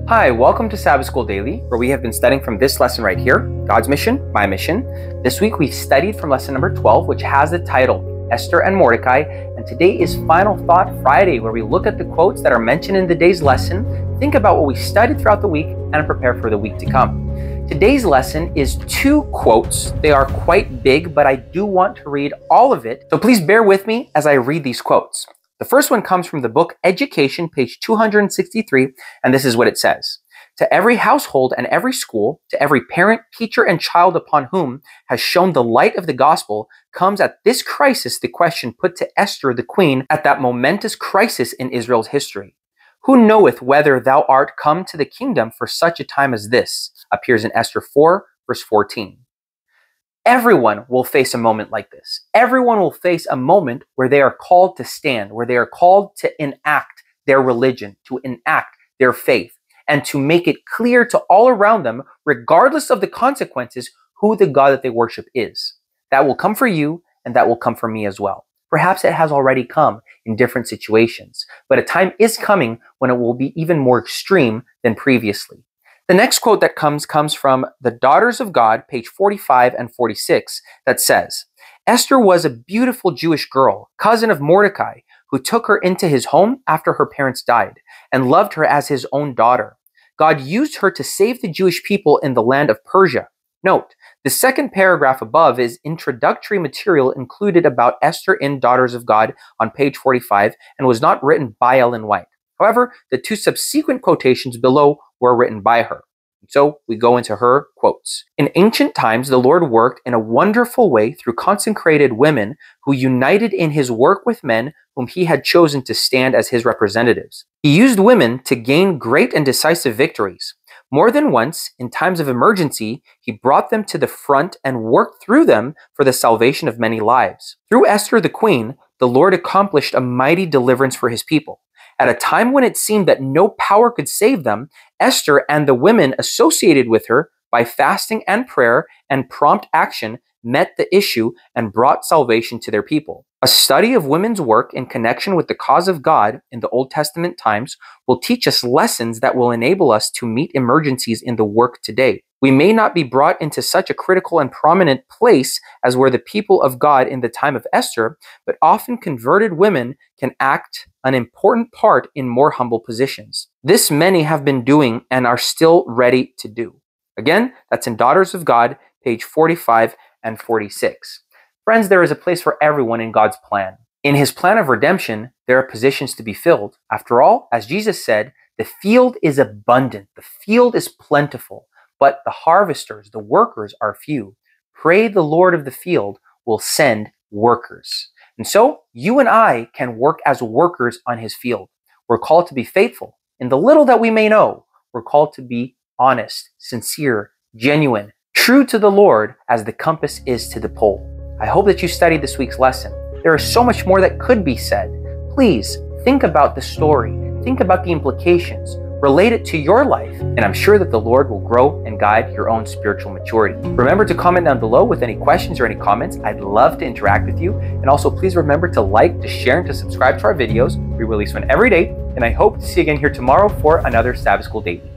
Hi, welcome to Sabbath School Daily, where we have been studying from this lesson right here, God's Mission, My Mission. This week we studied from lesson number 12, which has the title, Esther and Mordecai, and today is Final Thought Friday, where we look at the quotes that are mentioned in today's lesson, think about what we studied throughout the week, and prepare for the week to come. Today's lesson is 2 quotes. They are quite big, but I do want to read all of it, so please bear with me as I read these quotes. The first one comes from the book Education, page 263, and this is what it says. To every household and every school, to every parent, teacher, and child upon whom has shone the light of the gospel, comes at this crisis the question put to Esther the queen at that momentous crisis in Israel's history. Who knoweth whether thou art come to the kingdom for such a time as this? Appears in Esther 4, verse 14. Everyone will face a moment like this. Everyone will face a moment where they are called to stand, where they are called to enact their religion, to enact their faith, and to make it clear to all around them, regardless of the consequences, who the God that they worship is. That will come for you, and that will come for me as well. Perhaps it has already come in different situations, but a time is coming when it will be even more extreme than previously. The next quote that comes from the Daughters of God, page 45 and 46, that says, Esther was a beautiful Jewish girl, cousin of Mordecai, who took her into his home after her parents died, and loved her as his own daughter. God used her to save the Jewish people in the land of Persia. Note, the second paragraph above is introductory material included about Esther in Daughters of God on page 45 and was not written by Ellen White. However, the 2 subsequent quotations below were written by her. So we go into her quotes. In ancient times, the Lord worked in a wonderful way through consecrated women who united in his work with men whom he had chosen to stand as his representatives. He used women to gain great and decisive victories. More than once, in times of emergency, he brought them to the front and worked through them for the salvation of many lives. Through Esther the queen, the Lord accomplished a mighty deliverance for his people. At a time when it seemed that no power could save them, Esther and the women associated with her, by fasting and prayer and prompt action, met the issue and brought salvation to their people. A study of women's work in connection with the cause of God in the Old Testament times will teach us lessons that will enable us to meet emergencies in the work today. We may not be brought into such a critical and prominent place as were the people of God in the time of Esther, but often converted women can act an important part in more humble positions. This many have been doing and are still ready to do. Again, that's in Daughters of God, page 45 and 46. Friends, there is a place for everyone in God's plan. In his plan of redemption, there are positions to be filled. After all, as Jesus said, the field is abundant, the field is plentiful, but the harvesters, the workers, are few. Pray the Lord of the field will send workers. And so, you and I can work as workers on his field. We're called to be faithful. In the little that we may know, we're called to be honest, sincere, genuine, true to the Lord as the compass is to the pole. I hope that you studied this week's lesson. There is so much more that could be said. Please think about the story. Think about the implications. Relate it to your life, and I'm sure that the Lord will grow and guide your own spiritual maturity. Remember to comment down below with any questions or any comments. I'd love to interact with you. And also please remember to like, to share, and to subscribe to our videos. We release one every day, and I hope to see you again here tomorrow for another Sabbath School Daily.